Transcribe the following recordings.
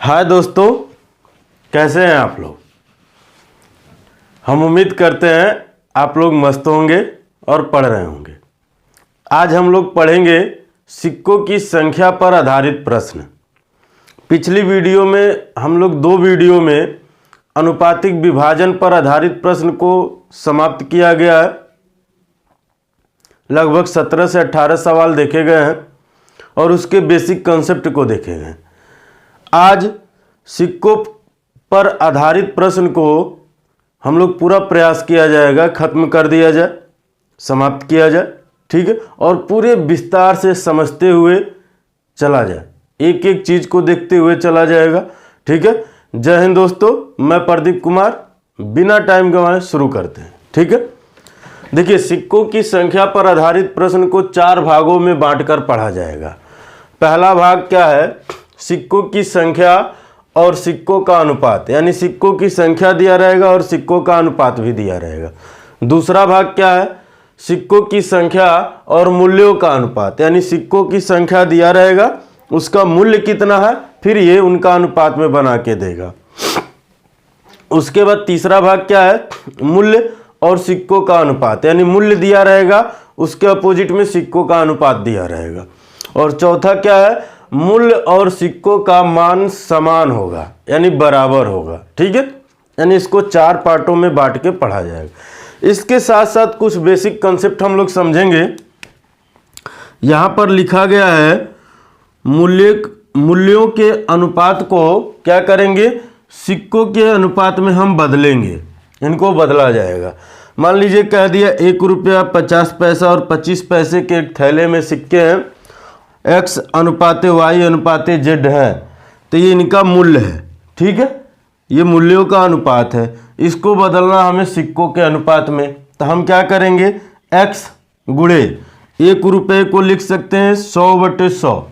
हाय दोस्तों, कैसे हैं आप लोग। हम उम्मीद करते हैं आप लोग मस्त होंगे और पढ़ रहे होंगे। आज हम लोग पढ़ेंगे सिक्कों की संख्या पर आधारित प्रश्न। पिछली वीडियो में हम लोग 2 वीडियो में अनुपातिक विभाजन पर आधारित प्रश्न को समाप्त किया गया है। लगभग 17 से 18 सवाल देखे गए हैं और उसके बेसिक कंसेप्ट को देखे गए। आज सिक्कों पर आधारित प्रश्न को हम लोग पूरा प्रयास किया जाएगा, खत्म कर दिया जाए, समाप्त किया जाए, ठीक है। और पूरे विस्तार से समझते हुए चला जाए, एक एक चीज को देखते हुए चला जाएगा, ठीक है। जय हिंद दोस्तों, मैं प्रदीप कुमार। बिना टाइम गंवाए शुरू करते हैं, ठीक है। देखिए, सिक्कों की संख्या पर आधारित प्रश्न को 4 भागों में बांटकर पढ़ा जाएगा। पहला भाग क्या है? सिक्कों की संख्या और सिक्कों का अनुपात, यानी सिक्कों की संख्या दिया रहेगा और सिक्कों का अनुपात भी दिया रहेगा। दूसरा भाग क्या है? सिक्कों की संख्या और मूल्यों का अनुपात, यानी सिक्कों की संख्या दिया रहेगा, उसका मूल्य कितना है, फिर ये उनका अनुपात में बना के देगा। उसके बाद तीसरा भाग क्या है? मूल्य और सिक्कों का अनुपात, यानी मूल्य दिया रहेगा, उसके अपोजिट में सिक्कों का अनुपात दिया रहेगा। और चौथा क्या है? मूल्य और सिक्कों का मान समान होगा, यानी बराबर होगा, ठीक है। यानी इसको 4 पार्टों में बांट के पढ़ा जाएगा। इसके साथ साथ कुछ बेसिक कंसेप्ट हम लोग समझेंगे। यहां पर लिखा गया है मूल्यों के अनुपात को क्या करेंगे? सिक्कों के अनुपात में हम बदलेंगे, इनको बदला जाएगा। मान लीजिए कह दिया 1 रुपया 50 पैसा और 25 पैसे के एक थैले में सिक्के हैं, x अनुपाते y अनुपाते z है, तो ये इनका मूल्य है, ठीक है। ये मूल्यों का अनुपात है, इसको बदलना हमें सिक्कों के अनुपात में। तो हम क्या करेंगे? x गुणे 1 रुपये को लिख सकते हैं 100/100,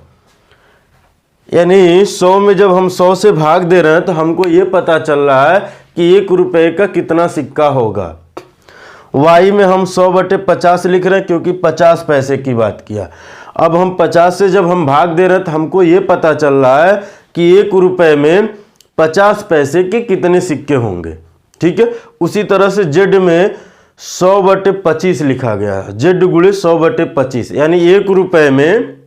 यानी 100 में जब हम 100 से भाग दे रहे हैं तो हमको ये पता चल रहा है कि 1 रुपये का कितना सिक्का होगा। y में हम 100/50 लिख रहे हैं क्योंकि 50 पैसे की बात किया। अब हम 50 से जब हम भाग दे रहे हैं तो हमको ये पता चल रहा है कि 1 रुपये में 50 पैसे के कितने सिक्के होंगे, ठीक है। उसी तरह से z में 100/25 लिखा गया है, z गुणे 100/25, यानी 1 रुपये में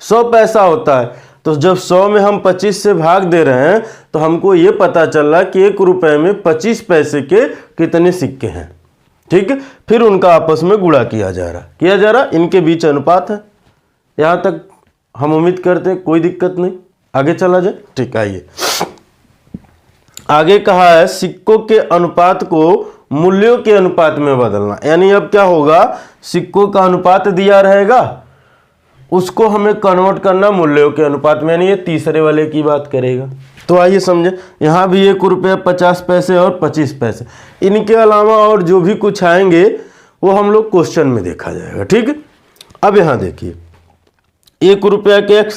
100 पैसा होता है। तो जब 100 में हम 25 से भाग दे रहे हैं तो हमको ये पता चल रहा है कि 1 रुपये में 25 पैसे के कितने सिक्के हैं, ठीक है। फिर उनका आपस में गुणा किया जा रहा, इनके बीच अनुपात है। यहां तक हम उम्मीद करते हैं कोई दिक्कत नहीं, आगे चला जाए, ठीक। आइए, आगे कहा है सिक्कों के अनुपात को मूल्यों के अनुपात में बदलना। यानी अब क्या होगा? सिक्कों का अनुपात दिया रहेगा, उसको हमें कन्वर्ट करना मूल्यों के अनुपात में, यानी ये तीसरे वाले की बात करेगा। तो आइए समझे, यहाँ भी 1 रुपया 50 पैसे और 25 पैसे, इनके अलावा और जो भी कुछ आएंगे वो हम लोग क्वेश्चन में देखा जाएगा, ठीक है। अब यहाँ देखिए, 1 रुपया के x,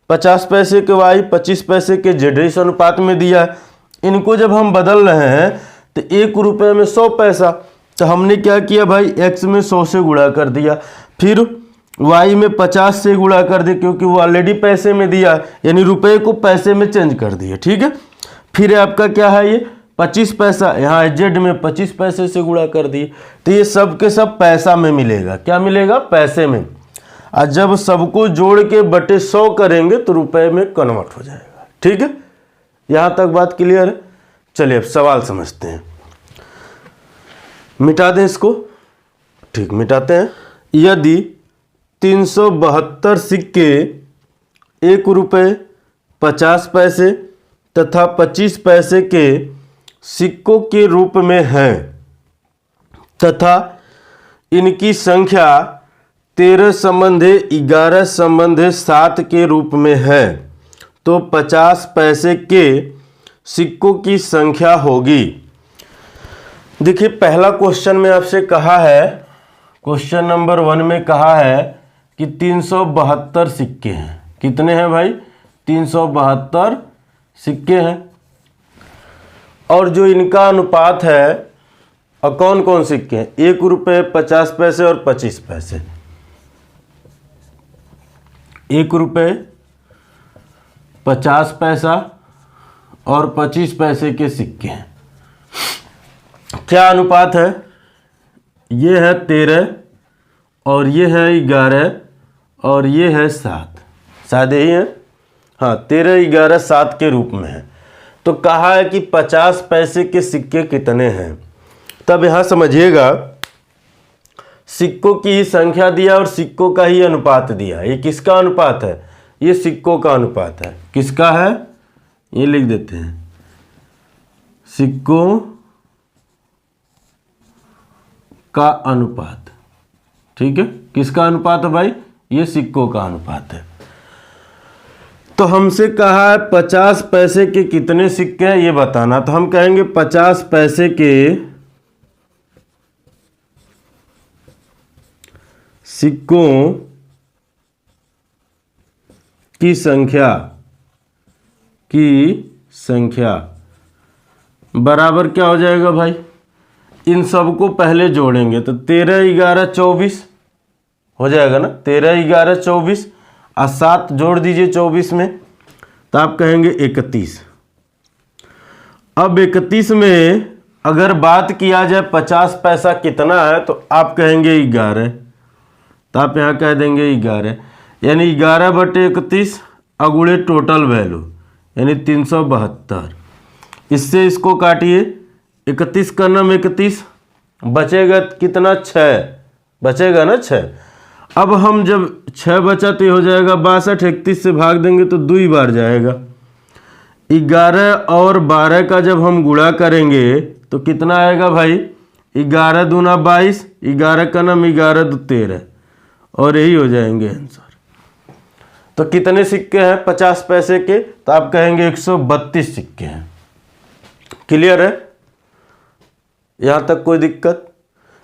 50 पैसे के y, 25 पैसे के z इस अनुपात में दिया है। इनको जब हम बदल रहे हैं तो 1 रुपये में 100 पैसा, तो हमने क्या किया भाई? x में 100 से गुणा कर दिया, फिर y में 50 से गुणा कर दिया क्योंकि वो ऑलरेडी पैसे में दिया, यानी रुपए को पैसे में चेंज कर दिया, ठीक है। फिर आपका क्या है? ये 25 पैसा, यहाँ z में 25 पैसे से गुणा कर दिए, तो ये सब के सब पैसा में मिलेगा। क्या मिलेगा? पैसे में। और जब सबको जोड़ के बटे 100 करेंगे तो रुपए में कन्वर्ट हो जाएगा, ठीक है। यहाँ तक बात क्लियर है। चलिए अब सवाल समझते हैं। मिटा दें इसको, ठीक, मिटाते हैं। यदि 372 सिक्के 1 रुपये 50 पैसे तथा 25 पैसे के सिक्कों के रूप में हैं तथा इनकी संख्या 13/11/7 के रूप में है, तो 50 पैसे के सिक्कों की संख्या होगी। देखिए, पहला क्वेश्चन में आपसे कहा है, क्वेश्चन नंबर 1 में कहा है कि 372 सिक्के हैं। कितने हैं भाई? 372 सिक्के हैं। और जो इनका अनुपात है, और कौन कौन सिक्के हैं? 1 रुपये 50 पैसे और 25 पैसे। 1 रुपये 50 पैसा और 25 पैसे के सिक्के हैं। क्या अनुपात है? ये है 13 और ये है 11 और ये है 7, शायद यही है, हाँ 13, 11, 7 के रूप में है। तो कहा है कि 50 पैसे के सिक्के कितने हैं। तब यहाँ समझिएगा, सिक्कों की ही संख्या दिया और सिक्कों का ही अनुपात दिया। ये किसका अनुपात है? ये सिक्कों का अनुपात है। किसका है? ये लिख देते हैं, सिक्कों का अनुपात। ठीक है, किसका अनुपात है भाई? ये सिक्कों का अनुपात है। तो हमसे कहा है 50 पैसे के कितने सिक्के हैं ये बताना। तो हम कहेंगे 50 पैसे के सिक्कों की संख्या बराबर क्या हो जाएगा भाई? इन सबको पहले जोड़ेंगे तो 13, 11, 24 हो जाएगा ना। 13, 11, 24 और 7 जोड़ दीजिए 24 में, तो आप कहेंगे 31। अब 31 में अगर बात किया जाए 50 पैसा कितना है तो आप कहेंगे 11, तो आप यहाँ कह देंगे 11, यानी 11/31 अगुणे टोटल वैल्यू यानी 372। इससे इसको काटिए, 31 का नाम 31, बचेगा कितना? 6 बचेगा ना, 6। अब हम जब 6 बचा तो ये हो जाएगा 62, 31 से भाग देंगे तो 2 बार जाएगा। 11 और 12 का जब हम गुणा करेंगे तो कितना आएगा भाई? 11 दूना 22, 11 का नाम 11 दो 13, और यही हो जाएंगे आंसर। तो कितने सिक्के हैं 50 पैसे के? तो आप कहेंगे 132 सिक्के हैं। क्लियर है? यहाँ तक कोई दिक्कत?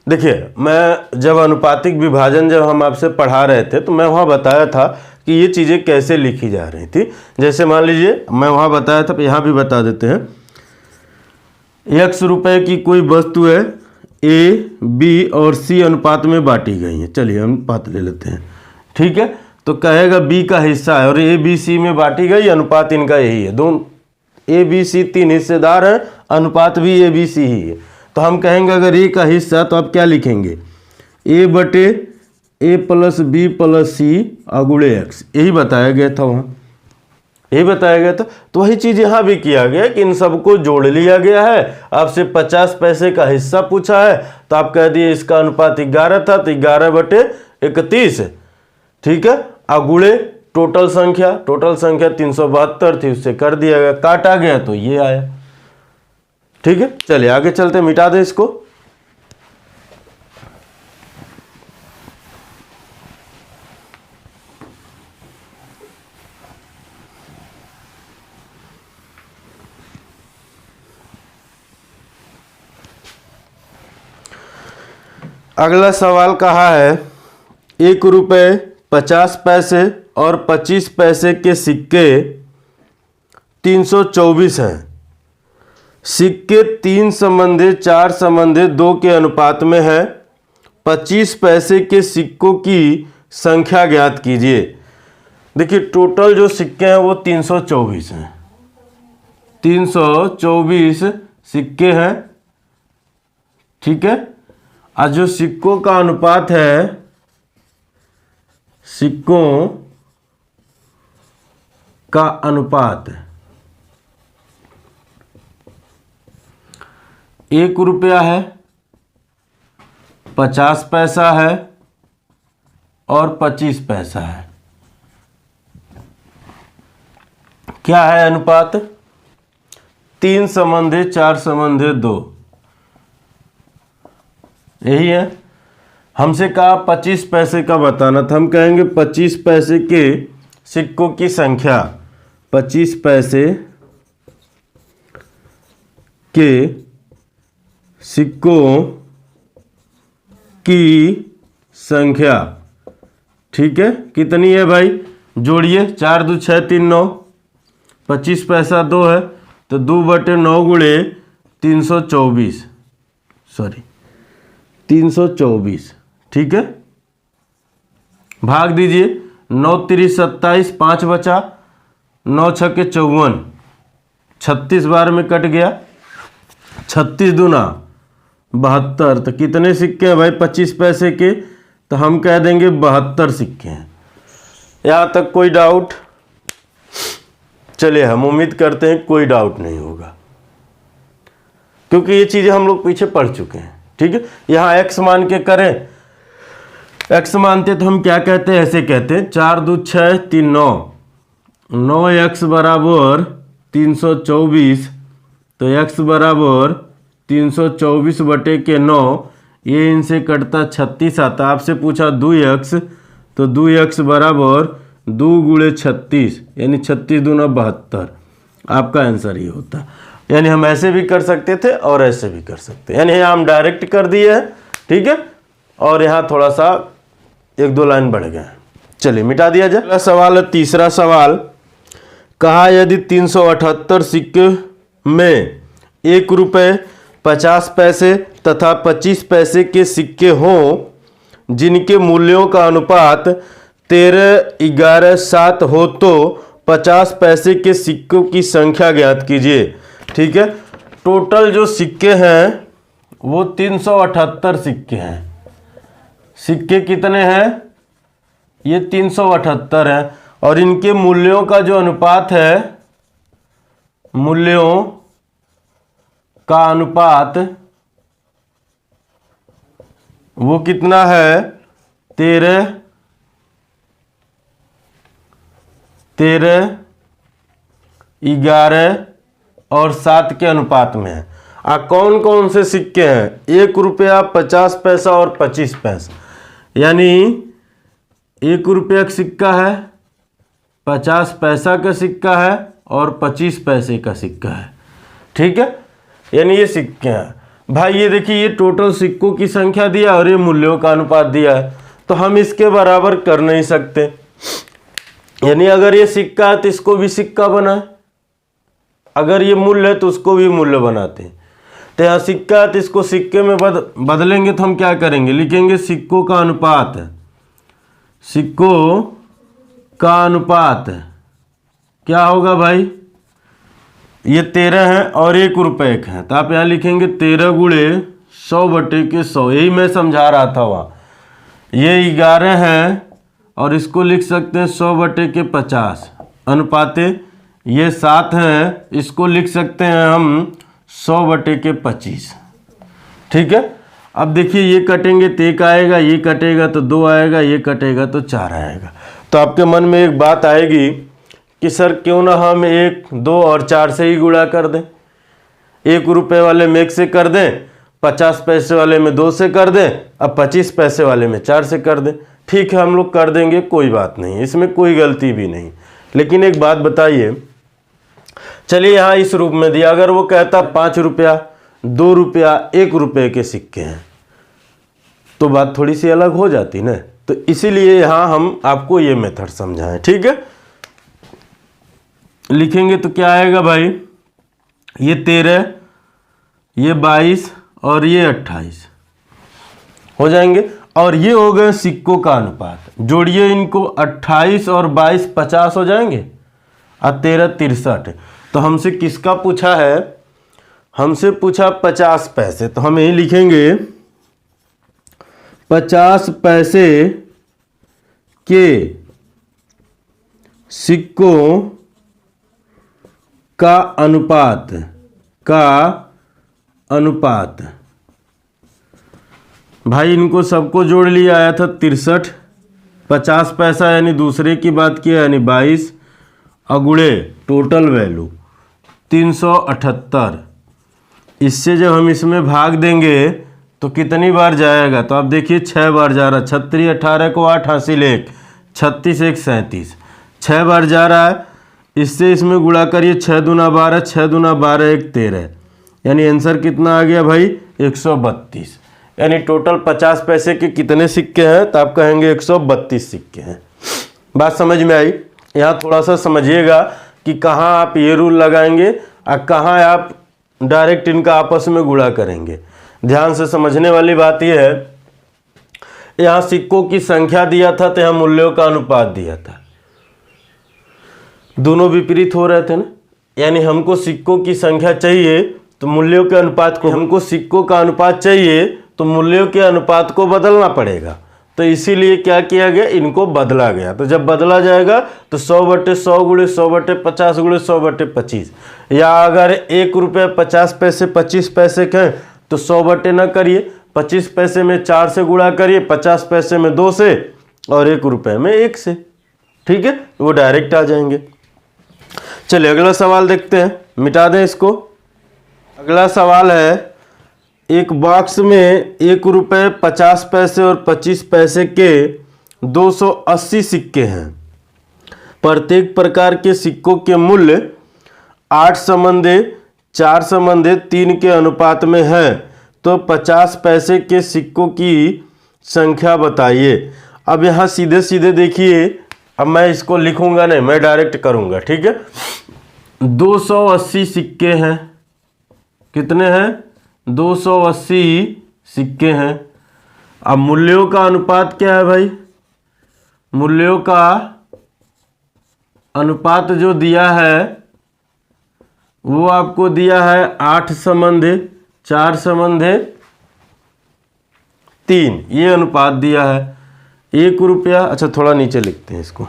देखिए, मैं जब अनुपातिक विभाजन जब हम आपसे पढ़ा रहे थे तो मैं वहाँ बताया था कि ये चीज़ें कैसे लिखी जा रही थी। जैसे मान लीजिए मैं वहाँ बताया था, यहाँ भी बता देते हैं। 100 रुपये की कोई वस्तु है, ए, बी और सी अनुपात में बांटी गई है। चलिए हम अनुपात ले लेते हैं। ठीक है, तो कहेगा बी का हिस्सा है और ए, बी, सी में बांटी गई, अनुपात इनका यही है। दोनों ए, बी, सी 3 हिस्सेदार हैं, अनुपात भी ए, बी, सी ही है। तो हम कहेंगे अगर ए का हिस्सा तो आप क्या लिखेंगे? A + B + C अगुणे x, यही बताया गया था वहाँ, यही बताया गया था। तो वही चीज़ यहाँ भी किया गया कि इन सबको जोड़ लिया गया है। आपसे 50 पैसे का हिस्सा पूछा है तो आप कह दिए इसका अनुपात 11 था तो 11/31। ठीक है, अगुणे टोटल संख्या 372 थी, उससे कर दिया गया, काटा गया तो ये आया। ठीक है, चलिए आगे चलते, मिटा दे इसको। अगला सवाल कहा है 1 रुपये 50 पैसे और 25 पैसे के सिक्के 324 हैं। सिक्के 3 संबंधी 4 संबंधी 2 के अनुपात में है। 25 पैसे के सिक्कों की संख्या ज्ञात कीजिए। देखिए, टोटल जो सिक्के हैं वो 324 हैं। 324 सिक्के हैं। ठीक है, और जो सिक्कों का अनुपात है, सिक्कों का अनुपात 1 रुपया है, 50 पैसा है और 25 पैसा है। क्या है अनुपात? 3 संबंधी 4 संबंधी 2, यही है। हमसे कहा 25 पैसे का बताना था। हम कहेंगे 25 पैसे के सिक्कों की संख्या, 25 पैसे के सिक्कों की संख्या। ठीक है, कितनी है भाई? जोड़िए, 4 2 6 3 9, 25 पैसा 2 है तो 2/9 गुणे 324, सॉरी 324। ठीक है, भाग दीजिए, 9 3 27, 5 बचा 9 छक्के 54, 36 बार में कट गया, 36 दूना 72। तो कितने सिक्के हैं भाई 25 पैसे के? तो हम कह देंगे 72 सिक्के हैं। यहाँ तक कोई डाउट? चलिए हम उम्मीद करते हैं कोई डाउट नहीं होगा, क्योंकि ये चीज़ें हम लोग पीछे पढ़ चुके हैं। ठीक है, यहाँ x मान के करें, x मानते तो हम क्या कहते हैं, ऐसे कहते हैं 4 दूनी 6 3 9, 9x बराबर 324। तो x बराबर 324 बटे के 9, ये इनसे कटता 36 आता। आपसे पूछा 2x, तो 2x बराबर 2 गुणे 36, यानी 36 दूना 72। आपका आंसर ये होता। यानी हम ऐसे भी कर सकते थे और ऐसे भी कर सकते हैं, यानी यहाँ हम डायरेक्ट कर दिए हैं। ठीक है, और यहाँ थोड़ा सा 1-2 लाइन बढ़ गए। चलिए मिटा दिया जाए। अगला सवाल है, तीसरा सवाल। कहा यदि 378 सिक्के में 1 रुपये 50 पैसे तथा 25 पैसे के सिक्के हों जिनके मूल्यों का अनुपात 13, 11, 7 हो, तो 50 पैसे के सिक्कों की संख्या ज्ञात कीजिए। ठीक है, टोटल जो सिक्के हैं वो 378 सिक्के हैं। सिक्के कितने हैं? ये 378 हैं, और इनके मूल्यों का जो अनुपात है, मूल्यों का अनुपात वो कितना है? 13, 11 और 7 के अनुपात में है। कौन कौन से सिक्के हैं? 1 रुपया 50 पैसा और 25 पैसा। यानी 1 रुपया का सिक्का है, 50 पैसा का सिक्का है और 25 पैसे का सिक्का है। ठीक है, यानी ये सिक्के हैं। भाई ये देखिए, ये टोटल सिक्कों की संख्या दिया और ये मूल्यों का अनुपात दिया है, तो हम इसके बराबर कर नहीं सकते। यानी अगर ये सिक्का है तो इसको भी सिक्का बनाए, अगर ये मूल्य है तो उसको भी मूल्य बनाते हैं। तो यहाँ सिक्का है तो इसको सिक्के में बदलेंगे तो हम क्या करेंगे? लिखेंगे सिक्कों का अनुपात। सिक्कों का अनुपात क्या होगा भाई? ये 13 है और 1 रुपये का है, तो आप यहाँ लिखेंगे 13 गुणे 100 बटे के 100। यही मैं समझा रहा था वहाँ। ये 11 है और इसको लिख सकते हैं 100 बटे के 50 अनुपाते। ये 7 हैं, इसको लिख सकते हैं हम 100 बटे के 25। ठीक है, अब देखिए ये कटेंगे तो 1 आएगा, ये कटेगा तो 2 आएगा, ये कटेगा तो 4 आएगा। तो आपके मन में एक बात आएगी कि सर क्यों ना हम 1, 2 और 4 से ही गुणा कर दें। 1 रुपये वाले में 1 से कर दें, 50 पैसे वाले में 2 से कर दें, अब 25 पैसे वाले में 4 से कर दें। ठीक है, हम लोग कर देंगे, कोई बात नहीं, इसमें कोई गलती भी नहीं। लेकिन एक बात बताइए, चलिए यहाँ इस रूप में दिया, अगर वो कहता 5 रुपया, 2 रुपया, 1 रुपये के सिक्के हैं तो बात थोड़ी सी अलग हो जाती ना। तो इसीलिए यहाँ हम आपको ये मेथड समझाएं। ठीक है, लिखेंगे तो क्या आएगा भाई? ये 13, ये 22 और ये 28 हो जाएंगे। और ये हो गए सिक्कों का अनुपात। जोड़िए इनको, 28 और 22 50 हो जाएंगे और 13 63। तो हमसे किसका पूछा है? हमसे पूछा 50 पैसे, तो हम यही लिखेंगे 50 पैसे के सिक्कों का अनुपात। भाई इनको सबको जोड़ लिया, आया था 63। 50 पैसा यानी दूसरे की बात किया, यानी 22 अगुड़े टोटल वैल्यू 378। इससे जब हम इसमें भाग देंगे तो कितनी बार जाएगा? तो आप देखिए 6 बार जा रहा है। 36, 18 को 8 हासिल 1, 36 1 37, 6 बार जा रहा है। इससे इसमें गुणा करिए, 6 दूना 12, 6 दूना 12 1 13, यानी आंसर कितना आ गया भाई? 132। यानी टोटल 50 पैसे के कितने सिक्के हैं? तो आप कहेंगे 132 सिक्के हैं। बात समझ में आई? यहाँ थोड़ा सा समझिएगा कि कहाँ आप ये रूल लगाएंगे और कहाँ आप डायरेक्ट इनका आपस में गुणा करेंगे। ध्यान से समझने वाली बात यह है, यहाँ सिक्कों की संख्या दिया था तो यहाँ मूल्यों का अनुपात दिया था। दोनों विपरीत हो रहे थे ना, यानी हमको सिक्कों की संख्या चाहिए तो मूल्यों के अनुपात को, हमको सिक्कों का अनुपात चाहिए तो मूल्यों के अनुपात को बदलना पड़ेगा। तो इसीलिए क्या किया गया, इनको बदला गया। तो जब बदला जाएगा तो 100/100 गुणे 100/50 गुणे 100/25, या अगर 1 रुपये 50 पैसे 25 पैसे के तो 100 न करिए, 25 पैसे में 4 से गुणा करिए, 50 पैसे में 2 से, और 1 रुपये में 1 से। ठीक है, वो डायरेक्ट आ जाएंगे। चलिए अगला सवाल देखते हैं, मिटा दें इसको। अगला सवाल है, एक बॉक्स में 1 रुपये 50 पैसे और 25 पैसे के 280 सिक्के हैं। प्रत्येक प्रकार के सिक्कों के मूल्य 8:4:3 के अनुपात में है, तो 50 पैसे के सिक्कों की संख्या बताइए। अब यहाँ सीधे सीधे देखिए, अब मैं इसको लिखूंगा नहीं, मैं डायरेक्ट करूंगा। ठीक है, 280 सिक्के हैं। कितने हैं? 280 सिक्के हैं। अब मूल्यों का अनुपात क्या है भाई? मूल्यों का अनुपात जो दिया है वो आपको दिया है 8:4:3, ये अनुपात दिया है। 1 रुपया, अच्छा थोड़ा नीचे लिखते हैं इसको,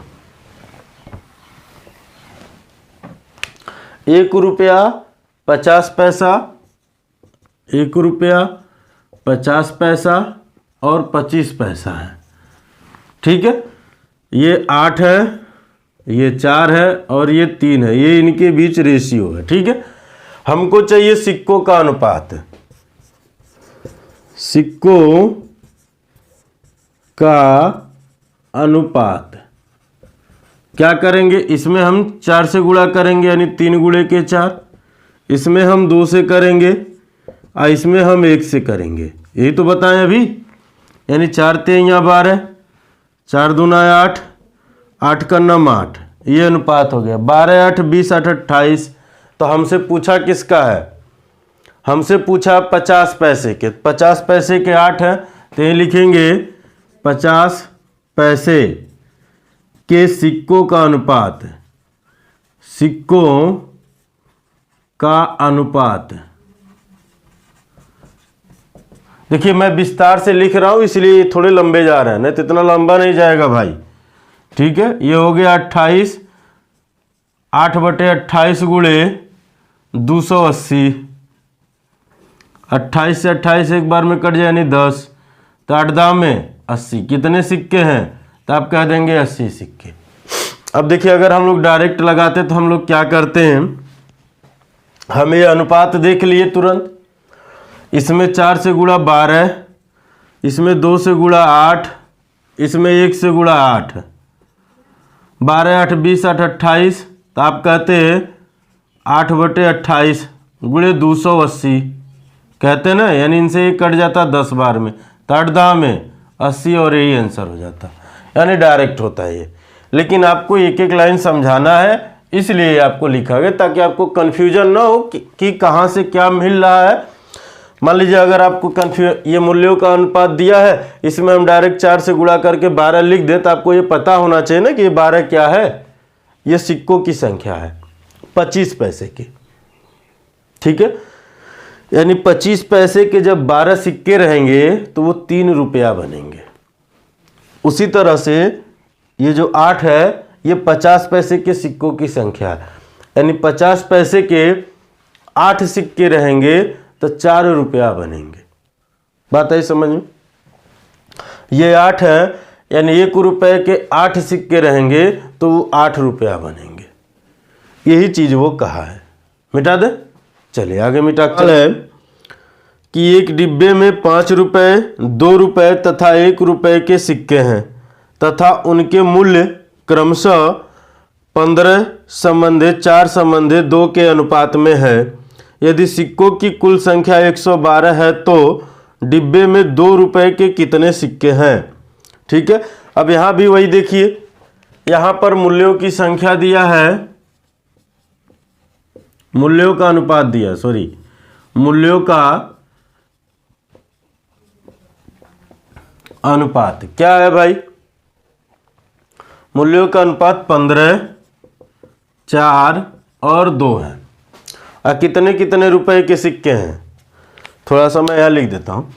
1 रुपया 50 पैसा, 1 रुपया 50 पैसा और 25 पैसा है। ठीक है, ये 8 है, ये 4 है और ये 3 है, ये इनके बीच रेशियो है। ठीक है, हमको चाहिए सिक्कों का अनुपात। सिक्कों का अनुपात क्या करेंगे, इसमें हम 4 से गुणा करेंगे यानी 3 गुणे के 4, इसमें हम 2 से करेंगे और इसमें हम 1 से करेंगे। यही तो बताएं अभी, यानी 4 3 12, 4 दूना 8, 8 का 9 8, ये अनुपात हो गया। 12 8 20 8 28। तो हमसे पूछा किसका है? हमसे पूछा 50 पैसे के। 50 पैसे के 8 हैं, तो ये लिखेंगे 50 पैसे के सिक्कों का अनुपात। सिक्कों का अनुपात, देखिए मैं विस्तार से लिख रहा हूं इसलिए थोड़े लंबे जा रहे हैं, नहीं तो इतना लंबा नहीं जाएगा भाई। ठीक है, ये हो गया 28, 8/28 गुणे 280, 28 से 28 एक बार में कट जाए यानी 10, तो 8 दाम में 80। कितने सिक्के हैं? तो आप कह देंगे 80 सिक्के। अब देखिए अगर हम लोग डायरेक्ट लगाते तो हम लोग क्या करते हैं, हम ये अनुपात देख लिए तुरंत, इसमें 4 से गुणा 12, इसमें 2 से गुणा 8, इसमें 1 से गुणा 8, 12 8 20 8 28। तो आप कहते हैं 8/28 गुणे 280 कहते ना, यानी इनसे ये कट जाता 10 बार में, तो 8 दाम में 80 और यही आंसर हो जाता, यानी डायरेक्ट होता है ये। लेकिन आपको एक एक लाइन समझाना है, इसलिए आपको लिखा गया ताकि आपको कन्फ्यूजन ना हो कि कहाँ से क्या मिल रहा है। मान लीजिए अगर आपको ये मूल्यों का अनुपात दिया है, इसमें हम डायरेक्ट 4 से गुणा करके 12 लिख दें, तो आपको ये पता होना चाहिए ना कि ये 12 क्या है, ये सिक्कों की संख्या है 25 पैसे की। ठीक है, यानी 25 पैसे के जब 12 सिक्के रहेंगे तो वो 3 रुपया बनेंगे। उसी तरह से ये जो 8 है ये 50 पैसे के सिक्कों की संख्या है, यानी 50 पैसे के 8 सिक्के रहेंगे तो 4 रुपया बनेंगे। बात आई समझ में? ये 8 है, यानी 1 रुपये के 8 सिक्के रहेंगे तो वो 8 रुपया बनेंगे। यही चीज़ वो कहा है। मिटा दे, चलिए आगे मिटा है कि एक डिब्बे में 5 रुपये, 2 रुपये तथा 1 रुपये के सिक्के हैं तथा उनके मूल्य क्रमशः 15:4:2 के अनुपात में है। यदि सिक्कों की कुल संख्या 112 है तो डिब्बे में 2 रुपये के कितने सिक्के हैं? ठीक है, अब यहाँ भी वही देखिए, यहाँ पर मूल्यों की संख्या दिया है, मूल्यों का अनुपात दिया, मूल्यों का अनुपात क्या है भाई? मूल्यों का अनुपात 15 4 और 2 हैं। और कितने कितने रुपए के सिक्के हैं, थोड़ा सा मैं यहाँ लिख देता हूँ।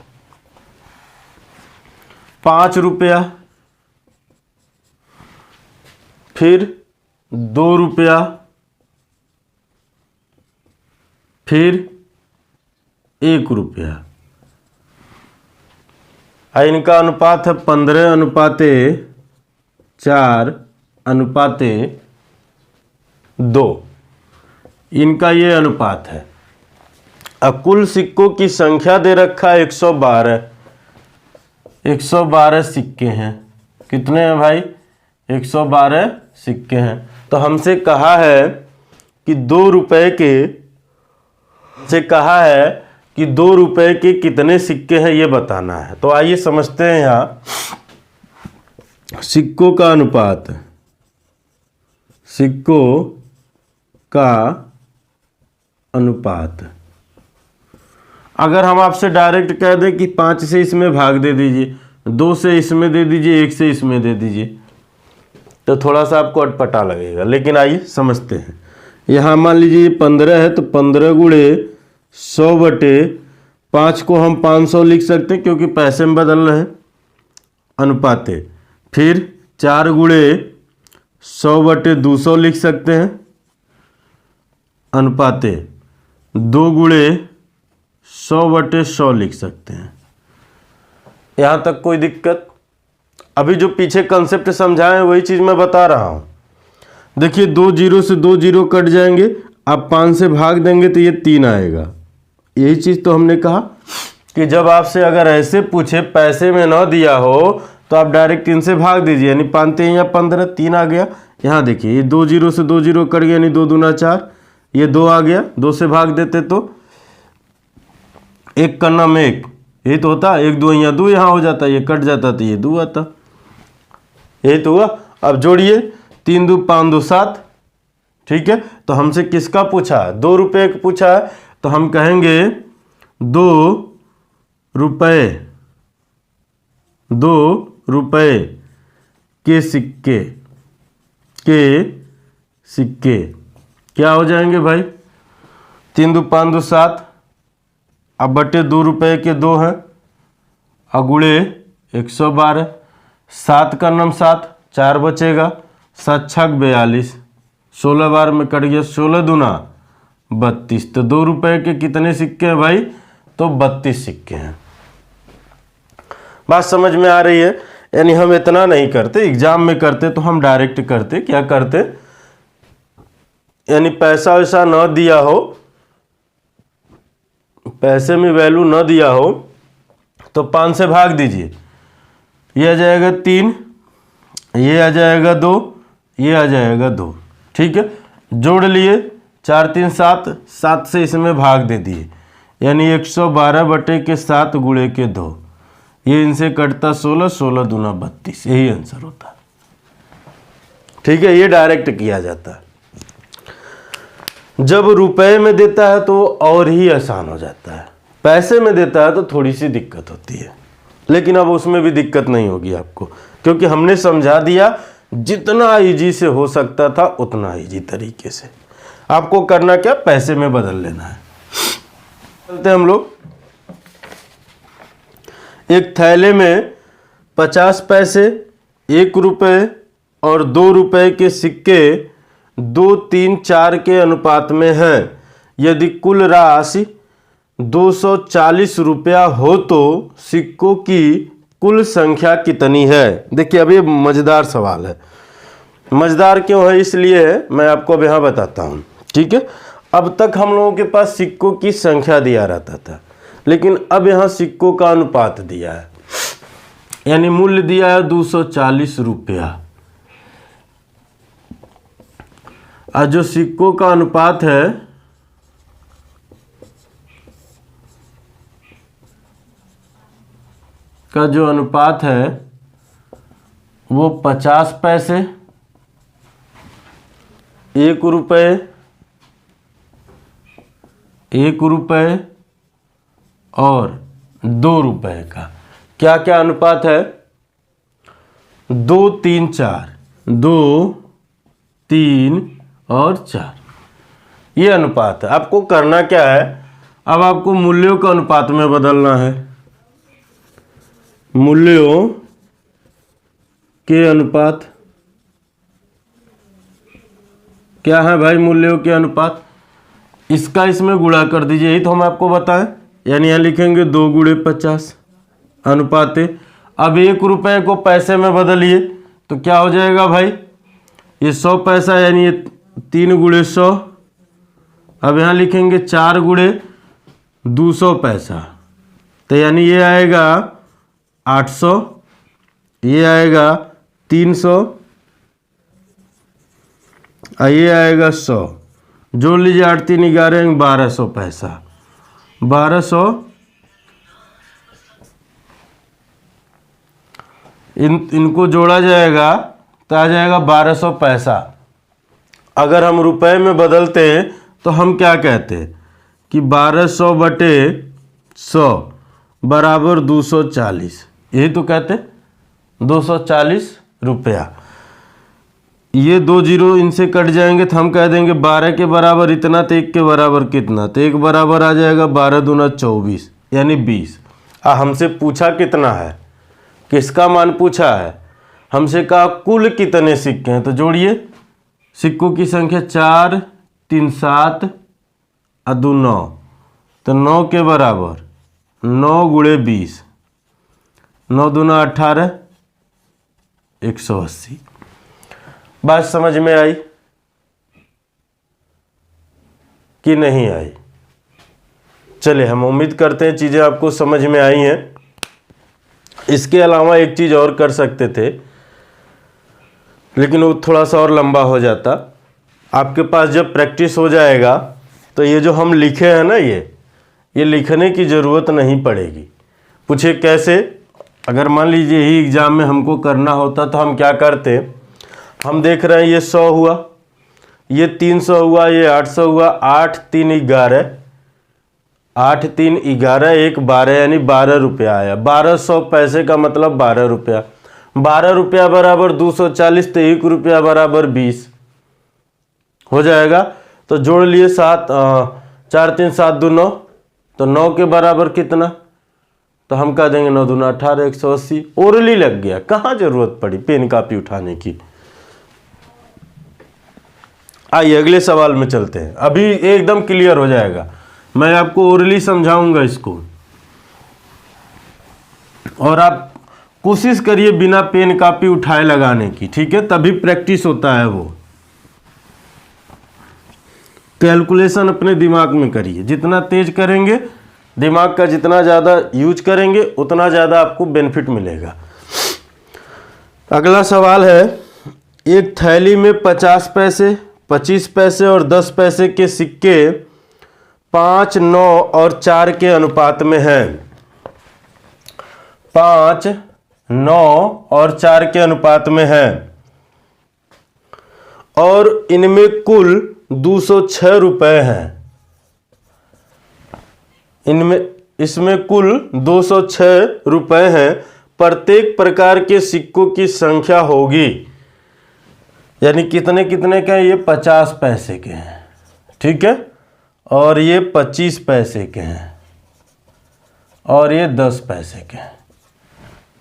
5 रुपया, फिर 2 रुपया, फिर 1 रुपया। इनका अनुपात है 15:4:2। इनका ये अनुपात है। अब कुल सिक्कों की संख्या दे रखा है 112। 112 सिक्के हैं। कितने हैं भाई? 112 सिक्के हैं। तो हमसे कहा है कि 2 रुपए के कितने सिक्के हैं ये बताना है। तो आइए समझते हैं यहाँ सिक्कों का अनुपात। सिक्कों का अनुपात अगर हम आपसे डायरेक्ट कह दें कि 5 से इसमें भाग दे दीजिए, 2 से इसमें दे दीजिए, 1 से इसमें दे दीजिए, तो थोड़ा सा आपको अटपटा लगेगा। लेकिन आइए समझते हैं। यहाँ मान लीजिए 15 है, तो 15 गुणे 100/5 को हम 500 लिख सकते हैं क्योंकि पैसे में बदल रहे हैं, अनुपाते। फिर 4 गुणे 100/200 लिख सकते हैं, अनुपाते। 2 गुणे 100/100 लिख सकते हैं। यहाँ तक कोई दिक्कत? अभी जो पीछे कंसेप्ट समझाए वही चीज़ मैं बता रहा हूँ। देखिए 2 0 से 2 0 कट जाएंगे, आप 5 से भाग देंगे तो ये 3 आएगा। यही चीज़ तो हमने कहा कि जब आपसे अगर ऐसे पूछे पैसे में ना दिया हो तो आप डायरेक्ट 3 से भाग दीजिए, यानी 5 3 या 15, 3 आ गया। यहाँ देखिए ये 2 0 से 2 0 कट गया, यानी 2 दूना 4, ये 2 आ गया। 2 से भाग देते तो 1 का नाम 1, यही तो होता। 1 2 यहाँ 2 यहाँ हो जाता, ये कट जाता तो ये 2 आता, यही तो हुआ। अब जोड़िए 3 2 5 2 7, ठीक है। तो हमसे किसका पूछा? 2 रुपये का पूछा है, तो हम कहेंगे 2 रुपये के सिक्के क्या हो जाएंगे भाई? 3 2 5 2 7, अब बटे 2 रुपये के 2 हैं, अगुड़े 112, 7 का नाम 7, 4 बचेगा, 7 छक 42, 16 बार में कट गया, 16 दूना 32। तो 2 रुपये के कितने सिक्के हैं भाई? तो 32 सिक्के हैं। बात समझ में आ रही है? यानी हम इतना नहीं करते, एग्जाम में करते तो हम डायरेक्ट करते। क्या करते? यानी पैसा वैसा न दिया हो, पैसे में वैल्यू न दिया हो, तो 5 से भाग दीजिए, ये आ जाएगा 3, ये आ जाएगा 2, ये आ जाएगा 2, ठीक है। जोड़ लिए 4 3 7, 7 से इसमें भाग दे दिए, यानी 112/7 गुणे के 2, ये इनसे कटता 16, 16 दूना 32, यही आंसर होता है, ठीक है। ये डायरेक्ट किया जाता है। जब रुपए में देता है तो और ही आसान हो जाता है, पैसे में देता है तो थोड़ी सी दिक्कत होती है। लेकिन अब उसमें भी दिक्कत नहीं होगी आपको, क्योंकि हमने समझा दिया जितना इजी से हो सकता था उतना इजी तरीके से। आपको करना क्या? पैसे में बदल लेना है। चलते हम लोग। एक थैले में 50 पैसे, 1 रुपये और 2 रुपये के सिक्के 2 3 4 के अनुपात में है। यदि कुल राशि 240 रुपया हो तो सिक्कों की कुल संख्या कितनी है? देखिए अभी मज़ेदार सवाल है। मज़ेदार क्यों है? इसलिए है, मैं आपको अब यहाँ बताता हूँ, ठीक है। अब तक हम लोगों के पास सिक्कों की संख्या दिया रहता था, लेकिन अब यहाँ सिक्कों का अनुपात दिया है, यानी मूल्य दिया है 240 रुपया। और जो सिक्कों का अनुपात है का जो अनुपात है वो 50 पैसे, 1 रुपये, 1 रुपये और 2 रुपये का क्या क्या अनुपात है? 2 3 4, 2 3 और 4, ये अनुपात है। आपको करना क्या है, अब आपको मूल्यों के अनुपात में बदलना है। मूल्यों के अनुपात क्या है भाई? मूल्यों के अनुपात, इसका इसमें गुणा कर दीजिए, यही तो हम आपको बताएं। यानी यहाँ लिखेंगे 2 × 50 अनुपात। अब 1 रुपये को पैसे में बदलिए तो क्या हो जाएगा भाई? ये 100 पैसा, यानी ये 3 × 100। अब यहाँ लिखेंगे 4 × 200 पैसा, तो यानी ये आएगा 800, ये आएगा 300, ये आएगा 100। जोड़ लीजिए 8 × 3 = 11, 1200 पैसा। 1200 इनको जोड़ा जाएगा तो आ जाएगा 1200 पैसा। अगर हम रुपए में बदलते हैं तो हम क्या कहते हैं कि 1200/100 बराबर 240, यही तो कहते, 240 रुपया। ये 2 जीरो इनसे कट जाएंगे तो हम कह देंगे 12 के बराबर इतना, तो 1 के बराबर कितना, तो 1 बराबर आ जाएगा 12 दूना 24 यानी 20। हमसे पूछा कितना है, किसका मान पूछा है? हमसे कहा कुल कितने सिक्के हैं, तो जोड़िए सिक्कों की संख्या 4 3 7 और 2 9, तो 9 के बराबर 9 × 20, 9 दूना 18, 180। बात समझ में आई कि नहीं आई? चलिए, हम उम्मीद करते हैं चीज़ें आपको समझ में आई हैं। इसके अलावा एक चीज़ और कर सकते थे, लेकिन वो थोड़ा सा और लंबा हो जाता। आपके पास जब प्रैक्टिस हो जाएगा तो ये जो हम लिखे हैं ना, ये लिखने की ज़रूरत नहीं पड़ेगी। पूछे कैसे? अगर मान लीजिए यही एग्ज़ाम में हमको करना होता तो हम क्या करते? हम देख रहे हैं ये 100 हुआ, ये 300 हुआ, ये 800 हुआ, 8 3 11, 8 3 11, 1 12 यानी 12 रुपया आया। 1200 पैसे का मतलब 12 रुपया। 12 रुपया बराबर 240, तो 1 रुपया बराबर 20 हो जाएगा। तो जोड़ लिए 7 4 3 7 2 9, तो 9 के बराबर कितना? तो हम कह देंगे 9 दूना 18, 180। ओरली लग गया, कहाँ जरूरत पड़ी पेन कापी उठाने की। आइए अगले सवाल में चलते हैं, अभी एकदम क्लियर हो जाएगा। मैं आपको ओरली समझाऊंगा इसको, और आप कोशिश करिए बिना पेन कापी उठाए लगाने की, ठीक है? तभी प्रैक्टिस होता है। वो कैलकुलेशन अपने दिमाग में करिए, जितना तेज करेंगे, दिमाग का जितना ज़्यादा यूज करेंगे, उतना ज़्यादा आपको बेनिफिट मिलेगा। अगला सवाल है, एक थैली में 50 पैसे, 25 पैसे और 10 पैसे के सिक्के 5, 9 और 4 के अनुपात में हैं। 5, 9 और 4 के अनुपात में है, और इनमें कुल 206 रुपए हैं। इसमें कुल 206 रुपए हैं। प्रत्येक प्रकार के सिक्कों की संख्या होगी, यानी कितने कितने के हैं? ये 50 पैसे के हैं, ठीक है, और ये 25 पैसे के हैं, और ये 10 पैसे के हैं,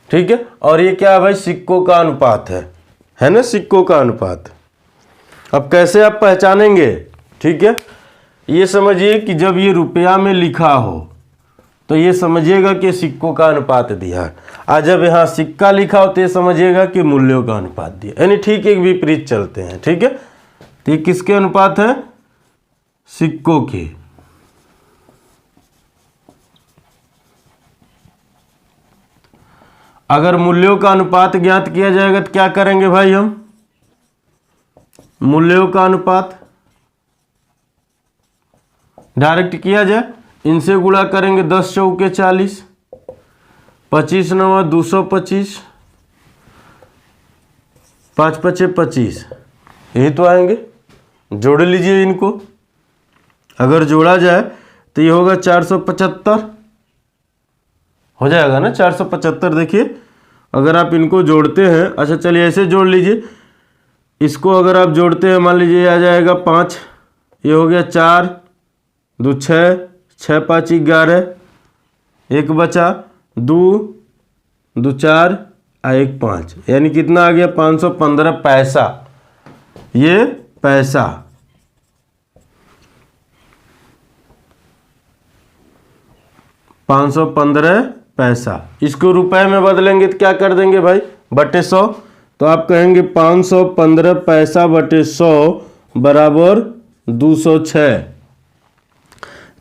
ठीक है। और ये क्या है भाई? सिक्कों का अनुपात है ना, सिक्कों का अनुपात। अब कैसे आप पहचानेंगे? ठीक है, ये समझिए कि जब ये रुपया में लिखा हो तो ये समझिएगा कि सिक्कों का अनुपात दिया है, और जब यहाँ सिक्का लिखा हो तो ये समझिएगा कि मूल्यों का अनुपात दिया, यानी ठीक एक विपरीत चलते हैं, ठीक है। तो ये किसके अनुपात है? सिक्कों के। अगर मूल्यों का अनुपात ज्ञात किया जाएगा तो क्या करेंगे भाई? हम मूल्यों का अनुपात डायरेक्ट किया जाए, इनसे गुणा करेंगे 10 चौके 40, 25 9 225, 5 5 25, यही तो आएंगे। जोड़ लीजिए इनको, अगर जोड़ा जाए तो ये होगा 475 हो जाएगा ना, 475। देखिए अगर आप इनको जोड़ते हैं, अच्छा चलिए ऐसे जोड़ लीजिए, इसको अगर आप जोड़ते हैं, मान लीजिए आ जाएगा 5, ये हो गया 4 2 6, 6 5 11, 1 बचा 2 2 4 और 1 5, यानी कितना आ गया 515 पैसा। ये पैसा 515 पैसा। इसको रुपए में बदलेंगे तो क्या कर देंगे भाई, बटे 100। तो आप कहेंगे 515 पैसा बटे 100 बराबर 206।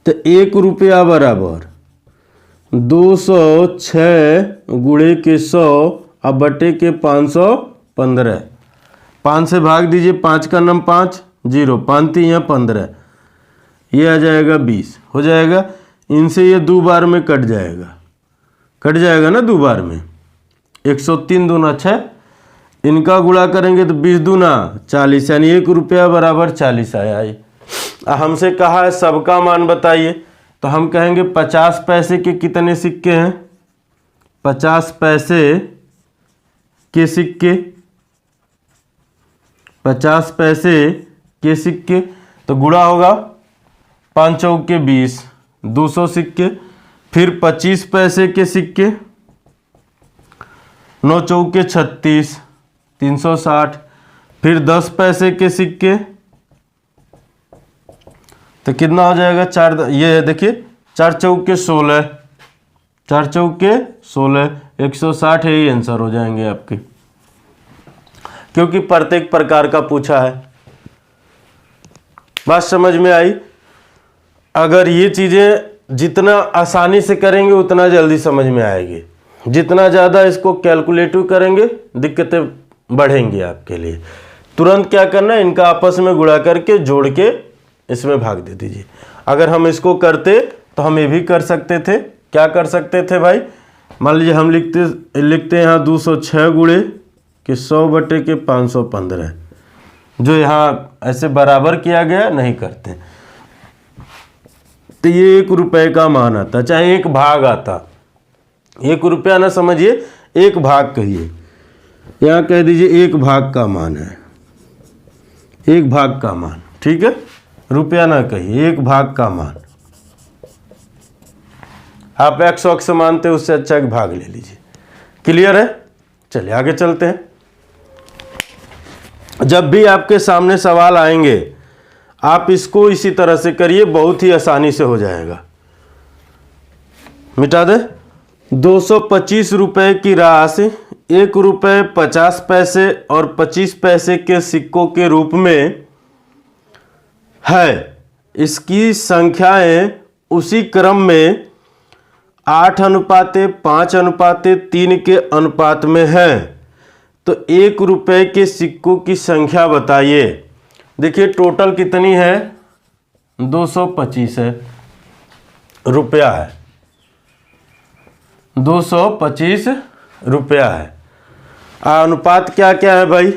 तो 1 रुपया बराबर 206 गुणे के 100 अब बटे के 515। 5 से भाग दीजिए, 5 का नाम 5 0, 5 3 15, ये आ जाएगा 20 हो जाएगा। इनसे ये 2 बार में कट जाएगा ना 2 बार में। 103 दूना 6, इनका गुणा करेंगे तो 20 दूना 40, यानी 1 रुपया बराबर 40 आया। हमसे कहा है सबका मान बताइए, तो हम कहेंगे 50 पैसे के कितने सिक्के हैं, 50 पैसे के सिक्के, 50 पैसे के सिक्के, तो गुणा होगा 5 चौके 20, 200 सिक्के। फिर 25 पैसे के सिक्के, 9 चौके 36, 360। फिर 10 पैसे के सिक्के, तो कितना हो जाएगा 4, ये देखिए 4 चौके 16, 4 चौके 16, 160 यही आंसर हो जाएंगे आपके, क्योंकि प्रत्येक प्रकार का पूछा है। बात समझ में आई। अगर ये चीज़ें जितना आसानी से करेंगे उतना जल्दी समझ में आएगी, जितना ज़्यादा इसको कैलकुलेटिव करेंगे दिक्कतें बढ़ेंगी आपके लिए। तुरंत क्या करना है, इनका आपस में गुणा करके जोड़ के इसमें भाग दे दीजिए। अगर हम इसको करते तो हम ये भी कर सकते थे। क्या कर सकते थे भाई, मान लीजिए हम लिखते हैं यहाँ 206 गुणे कि 100 बटे के 515, जो यहाँ ऐसे बराबर किया गया नहीं करते, तो ये 1 रुपये का मान आता, चाहे 1 भाग आता। 1 रुपया ना समझिए, 1 भाग कहिए, यहाँ कह दीजिए 1 भाग का मान है, 1 भाग का मान, ठीक है, रुपया ना कहिए, 1 भाग का मान। आप 100 मानते हैं, उससे अच्छा 1 भाग ले लीजिए। क्लियर है? चलिए आगे चलते हैं। जब भी आपके सामने सवाल आएंगे आप इसको इसी तरह से करिए, बहुत ही आसानी से हो जाएगा। मिटा दे। 225 रुपए की राशि 1 रुपये 50 पैसे और 25 पैसे के सिक्कों के रूप में है। इसकी संख्याएं उसी क्रम में 8:5:3 के अनुपात में हैं। तो 1 रुपये के सिक्कों की संख्या बताइए। देखिए टोटल कितनी है, 225 है, रुपया है, 225 रुपया है। अनुपात क्या क्या है भाई,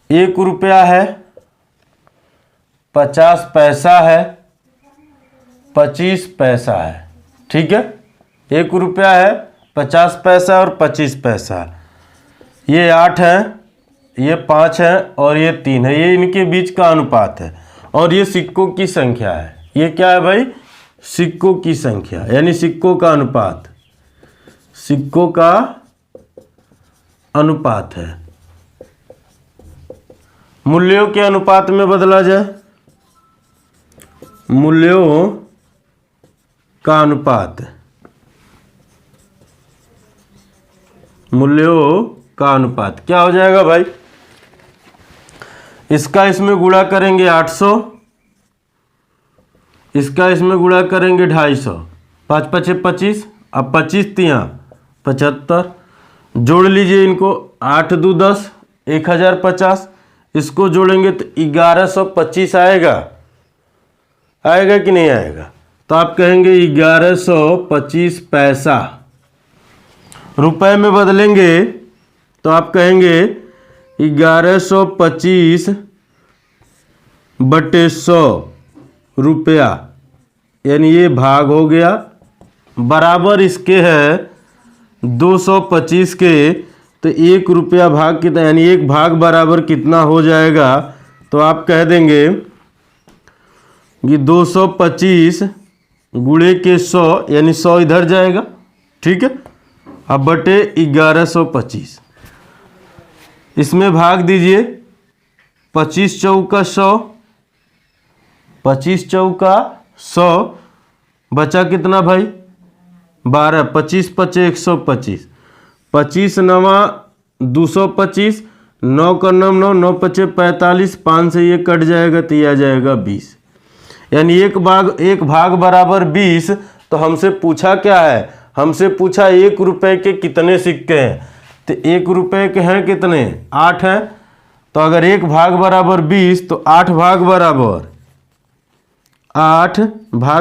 1 रुपया है, 50 पैसा है, 25 पैसा है, ठीक है। 1 रुपया है, 50 पैसा और 25 पैसा। ये 8 है, ये 5 है और ये 3 है, ये इनके बीच का अनुपात है। और ये सिक्कों की संख्या है। ये क्या है भाई, सिक्कों की संख्या, यानी सिक्कों का अनुपात, सिक्कों का अनुपात है। मूल्यों के अनुपात में बदला जाए, मूल्यों का अनुपात, मूल्यों का अनुपात क्या हो जाएगा भाई, इसका इसमें गुणा करेंगे 800, इसका इसमें गुणा करेंगे 250, 5 5 25, अब 25 3 75, जोड़ लीजिए इनको, 8 2 10, 1050, इसको जोड़ेंगे तो 1125 आएगा, आएगा कि नहीं आएगा। तो आप कहेंगे 1125 पैसा। रुपए में बदलेंगे तो आप कहेंगे 1125 बटे 100 रुपया, यानी ये भाग हो गया, बराबर इसके है 225 के। तो 1 रुपया भाग कितना, यानी 1 भाग बराबर कितना हो जाएगा, तो आप कह देंगे कि 225 गुणे के 100, यानी 100 इधर जाएगा, ठीक है। अब बटे 1125, इसमें भाग दीजिए 25 चौका 100, 25 चौका 100, बचा कितना भाई 12, 25 पचे 125, 25 नवा 225, 9 का 9 9, 9 पचे 45, 5 से ये कट जाएगा तो ये आ जाएगा 20, यानी एक भाग बराबर 20। तो हमसे पूछा क्या है, हमसे पूछा 1 रुपए के कितने सिक्के हैं, तो 1 रुपए के हैं कितने 8 हैं, तो अगर 1 भाग बराबर 20 तो 8 भाग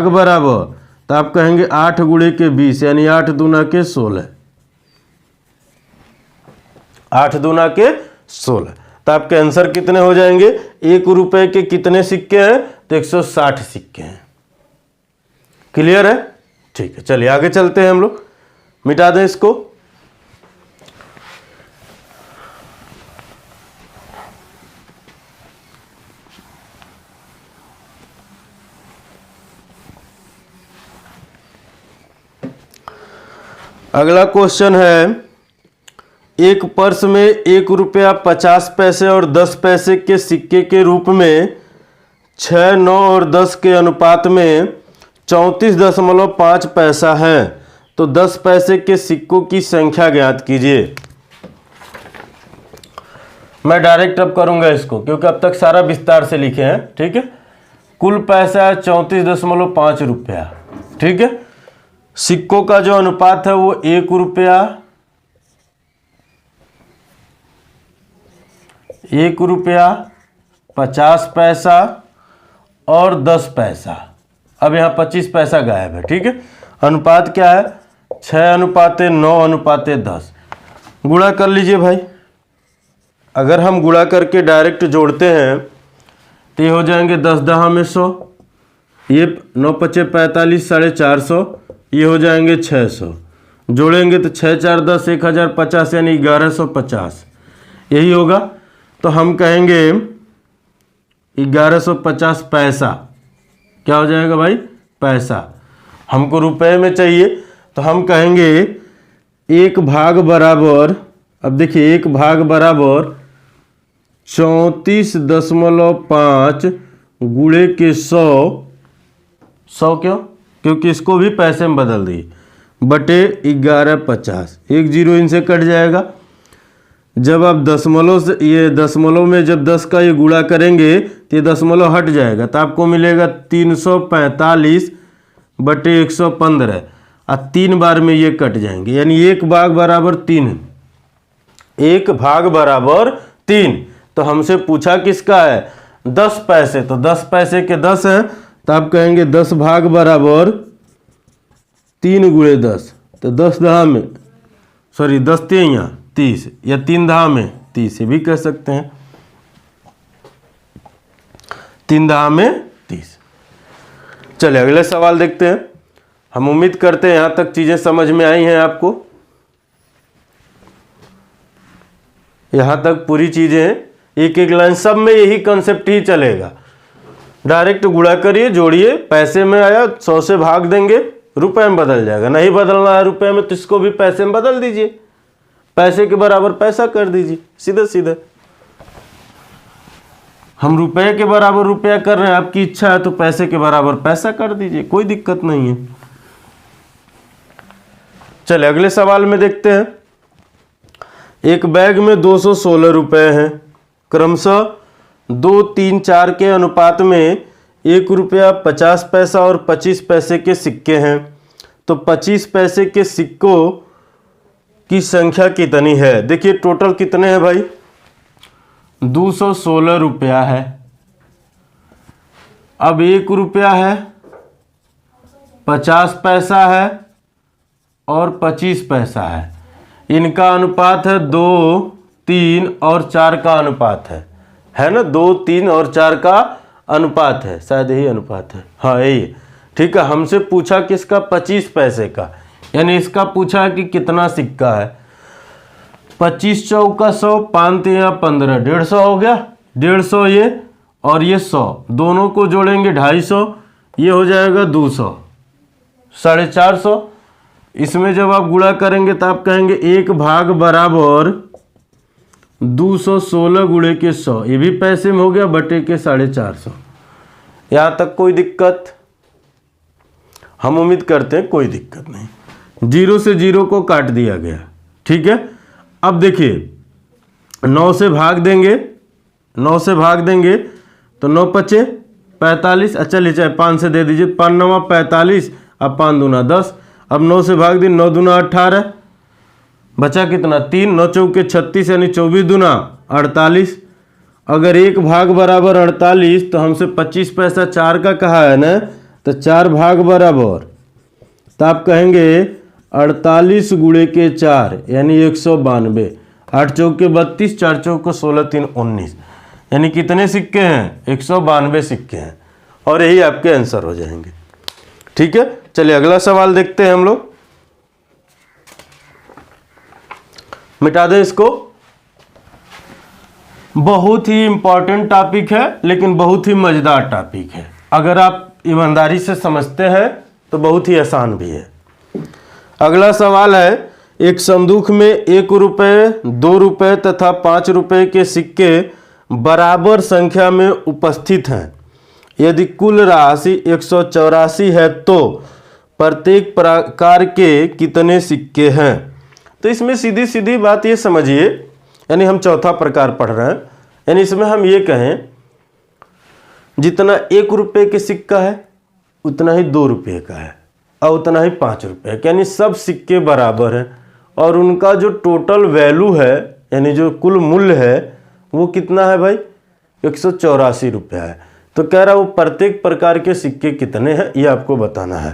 बराबर तो आप कहेंगे 8 गुणे के 20, यानी 8 दूना के 16, 8 दूना के 16। तो आपके आंसर कितने हो जाएंगे, 1 रुपए के कितने सिक्के हैं, तो 160 सिक्के हैं। क्लियर है, ठीक है। चलिए आगे चलते हैं हम लोग, मिटा दें इसको। अगला क्वेश्चन है, एक पर्स में 1 रुपया 50 पैसे और 10 पैसे के सिक्के के रूप में 6, 9 और 10 के अनुपात में 34.5 पैसा है, तो 10 पैसे के सिक्कों की संख्या ज्ञात कीजिए। मैं डायरेक्ट अब करूंगा इसको, क्योंकि अब तक सारा विस्तार से लिखे हैं, ठीक है। कुल पैसा है 34.5 रुपया, ठीक है। सिक्कों का जो अनुपात है वो 1 रुपया, 1 रुपया 50 पैसा और 10 पैसा। अब यहाँ 25 पैसा गायब है, ठीक है। अनुपात क्या है, 6:9:10। गुणा कर लीजिए भाई। अगर हम गुणा करके डायरेक्ट जोड़ते हैं तो ये हो जाएंगे 10 दहा में 100, ये 9 पचे 45, 450, ये हो जाएंगे 600। जोड़ेंगे तो 6 4 10, 1050, यानी 1150 यही होगा। तो हम कहेंगे 1150 पैसा, क्या हो जाएगा भाई, पैसा। हमको रुपए में चाहिए, तो हम कहेंगे 1 भाग बराबर, अब देखिए 1 भाग बराबर 34.5 गुणे के 100, 100 क्यों, क्योंकि इसको भी पैसे में बदल दिए, बटे 1150, 1 0 इनसे कट जाएगा। जब आप दशमलव से, ये दशमलव में जब 10 का ये गुणा करेंगे तो ये दशमलव हट जाएगा, तो आपको मिलेगा 345 बटे 115, और 3 बार में ये कट जाएंगे, यानी 1 भाग बराबर 3, 1 भाग बराबर 3। तो हमसे पूछा किसका है, 10 पैसे, तो 10 पैसे के 10 हैं, तो आप कहेंगे 10 भाग बराबर 3 गुणे 10, तो 10 दहा में, सॉरी 10 3 30, या 3 दहा में 30 भी कह सकते हैं, 3 दहा में 30। चलिए अगले सवाल देखते हैं। हम उम्मीद करते हैं यहाँ तक चीज़ें समझ में आई हैं आपको, यहाँ तक पूरी चीज़ें, एक एक लाइन सब में यही कंसेप्ट ही चलेगा। डायरेक्ट गुणा करिए, जोड़िए, पैसे में आया 100 से भाग देंगे, रुपए में बदल जाएगा। नहीं बदलना है रुपए में तो इसको भी पैसे में बदल दीजिए, पैसे के बराबर पैसा कर दीजिए, सीधे सीधे। हम रुपए के बराबर रुपया कर रहे हैं, आपकी इच्छा है तो पैसे के बराबर पैसा कर दीजिए, कोई दिक्कत नहीं है। चलिए अगले सवाल में देखते हैं। एक बैग में 216 रुपए हैं, क्रमशः 2, 3, 4 के अनुपात में 1 रुपया 50 पैसा और 25 पैसे के सिक्के हैं, तो 25 पैसे के सिक्कों की संख्या कितनी है। देखिए टोटल कितने हैं भाई, 216 रुपया है। अब 1 रुपया है, 50 पैसा है और 25 पैसा है। इनका अनुपात है 2, 3 और 4 का अनुपात है ना, 2, 3 और 4 का अनुपात है, शायद यही अनुपात है, हाँ यही है, ठीक है। हमसे पूछा किसका, 25 पैसे का, यानी इसका पूछा कि कितना सिक्का है। 25 चौका 100, 5 तिया 15, 150 हो गया। 150 ये और ये 100 दोनों को जोड़ेंगे 250, ये हो जाएगा 200, 450। इसमें जब आप गुणा करेंगे तो आप कहेंगे 1 भाग बराबर 216 गुणे के 100, ये भी पैसे में हो गया, बटे के 450। यहाँ तक कोई दिक्कत? हम उम्मीद करते हैं कोई दिक्कत नहीं। 0 से 0 को काट दिया गया, ठीक है। अब देखिए 9 से भाग देंगे, 9 से भाग देंगे तो 9 पचे 45, अच्छा ले चाहे 5 से दे दीजिए, 5 9 45, अब 5 दूना 10, अब 9 से भाग दी, 9 दूना 18, बचा कितना 3, 9 चौके 36 यानी 24 दूना 48। अगर 1 भाग बराबर 48 तो हमसे 25 पैसा 4 का कहा है ना, तो 4 भाग बराबर, तो आप कहेंगे 48 गुणे के 4 यानी 192, 8 चौके 32, 4 चौके 16, 3 19, यानी कितने सिक्के हैं? 192 सिक्के हैं, और यही आपके आंसर हो जाएंगे, ठीक है। चलिए अगला सवाल देखते हैं हम लोग। मिटा दें इसको। बहुत ही इंपॉर्टेंट टॉपिक है, लेकिन बहुत ही मजेदार टॉपिक है। अगर आप ईमानदारी से समझते हैं तो बहुत ही आसान भी है। अगला सवाल है, एक संदूक में 1 रुपये, 2 रुपये तथा 5 रुपये के सिक्के बराबर संख्या में उपस्थित हैं। यदि कुल राशि 184 है तो प्रत्येक प्रकार के कितने सिक्के हैं? तो इसमें सीधी सीधी बात ये समझिए, यानी हम चौथा प्रकार पढ़ रहे हैं, यानी इसमें हम ये कहें जितना 1 रुपये के सिक्का है उतना ही 2 रुपये का है और उतना ही 5 रुपये का, यानी सब सिक्के बराबर हैं और उनका जो टोटल वैल्यू है यानी जो कुल मूल्य है वो कितना है भाई? 184 रुपया है। तो कह रहा वो प्रत्येक प्रकार के सिक्के कितने हैं ये आपको बताना है।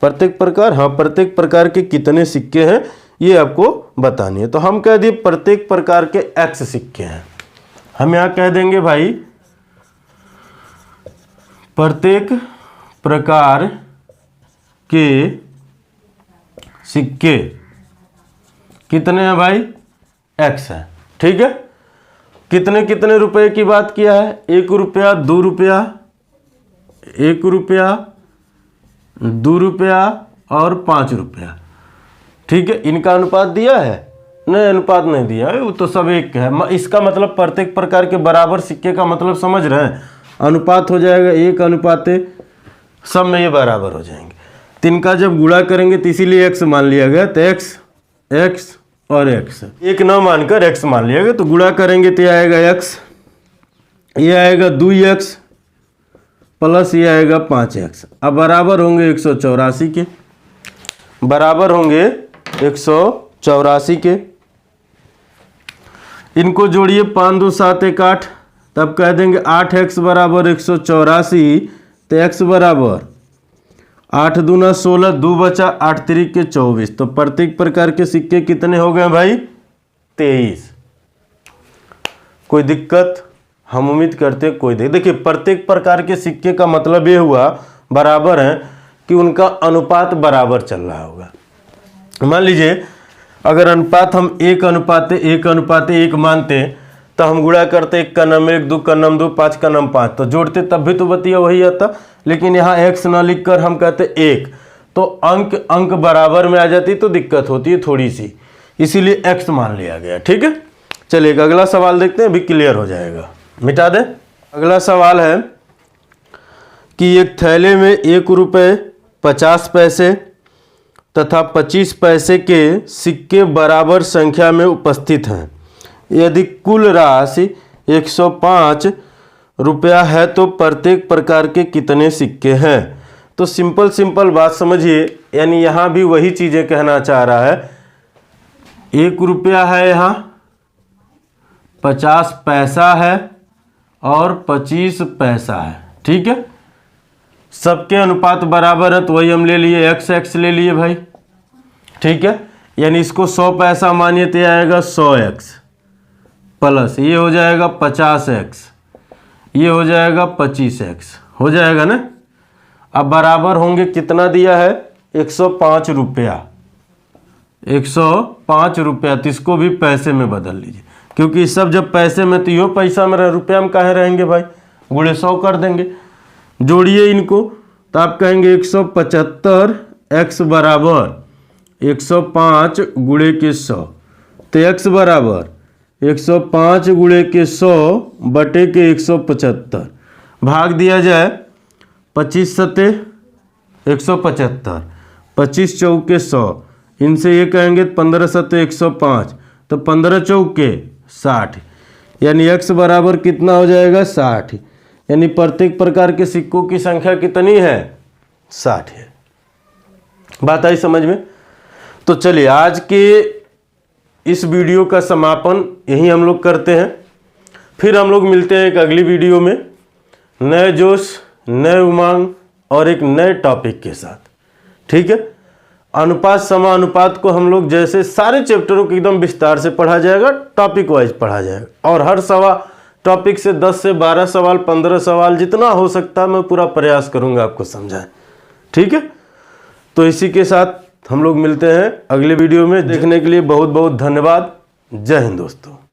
प्रत्येक प्रकार, हाँ प्रत्येक प्रकार के कितने सिक्के हैं ये आपको बतानी है। तो हम कह दिए प्रत्येक प्रकार के x सिक्के हैं। हम यहाँ कह देंगे भाई प्रत्येक प्रकार के सिक्के कितने हैं भाई? x है, ठीक है। कितने कितने रुपए की बात किया है? 1 रुपया, 2 रुपया, 1 रुपया, 2 रुपया और 5 रुपया, ठीक है। इनका अनुपात दिया है? नहीं, अनुपात नहीं दिया है, वो तो सब एक है। इसका मतलब प्रत्येक प्रकार के बराबर सिक्के का मतलब समझ रहे हैं, अनुपात हो जाएगा 1 अनुपाते, सब में ये बराबर हो जाएंगे। तो इनका जब गुणा करेंगे तो इसीलिए x मान लिया गया, तो x और x, एक न मानकर x मान लिया गया। तो गुणा करेंगे तो ये आएगा x, ये आएगा 2x प्लस ये आएगा 5x। अब बराबर होंगे 184 के, बराबर होंगे 184 के। इनको जोड़िए, 5 2 7 1 8, तब कह देंगे 8x बराबर 184, तो x बराबर 8 दूना 16, 2 बचा, 8 3 के 24। तो प्रत्येक प्रकार के सिक्के कितने हो गए भाई? 23। कोई दिक्कत? हम उम्मीद करते हैं कोई दिक्कत। देखिए प्रत्येक प्रकार के सिक्के का मतलब ये हुआ बराबर है कि उनका अनुपात बराबर चल रहा होगा। मान लीजिए अगर अनुपात हम 1 अनुपाते 1 अनुपाते 1 मानते तो हम गुणा करते 1 का नम 1, 2 का नम 2, 5 का नम 5, तो जोड़ते तब भी तो बतिया वही आता। लेकिन यहाँ x ना लिखकर हम कहते 1, तो अंक बराबर में आ जाती तो दिक्कत होती है थोड़ी सी, इसीलिए x मान लिया गया, ठीक है। चलिए अगला सवाल देखते हैं, अभी क्लियर हो जाएगा। मिटा दें। अगला सवाल है कि एक थैले में 1 रुपये 50 पैसे तथा 25 पैसे के सिक्के बराबर संख्या में उपस्थित हैं। यदि कुल राशि 105 रुपया है तो प्रत्येक प्रकार के कितने सिक्के हैं? तो सिंपल बात समझिए, यानी यहाँ भी वही चीज़ें कहना चाह रहा है। 1 रुपया है, यहाँ 50 पैसा है और 25 पैसा है, ठीक है। सबके अनुपात बराबर है तो वही हम ले लिए, x ले लिए भाई, ठीक है। यानी इसको 100 पैसा मानिए तो आएगा 100x प्लस ये हो जाएगा 50x, ये हो जाएगा 25x, हो जाएगा ना। अब बराबर होंगे, कितना दिया है? 105 रुपया, 105 रुपया, तो इसको भी पैसे में बदल लीजिए, क्योंकि सब जब पैसे में तो यो पैसा में रुपया में काहे रहेंगे भाई, गुणे 100 कर देंगे। जोड़िए इनको, तो आप कहेंगे 175 x बराबर 105 गुणे के 100, तो x बराबर 105 गुणे के 100 बटे के 175, भाग दिया जाए 25 सते 175, 25 चौके 100, इनसे ये कहेंगे 15 सते 105, तो 15 चौके 60, यानी x बराबर कितना हो जाएगा 60, यानी प्रत्येक प्रकार के सिक्कों की संख्या कितनी है 60 है। बात आई समझ में? तो चलिए आज के इस वीडियो का समापन यही हम लोग करते हैं, फिर हम लोग मिलते हैं एक अगली वीडियो में नए जोश, नए उमंग और एक नए टॉपिक के साथ। ठीक है, अनुपात समानुपात को हम लोग जैसे सारे चैप्टरों को एकदम विस्तार से पढ़ा जाएगा, टॉपिक वाइज पढ़ा जाएगा, और हर टॉपिक से 10 से 12 सवाल 15 सवाल जितना हो सकता है मैं पूरा प्रयास करूंगा आपको समझाएं। ठीक है, तो इसी के साथ हम लोग मिलते हैं अगले वीडियो में। देखने के लिए बहुत बहुत धन्यवाद। जय हिंद दोस्तों।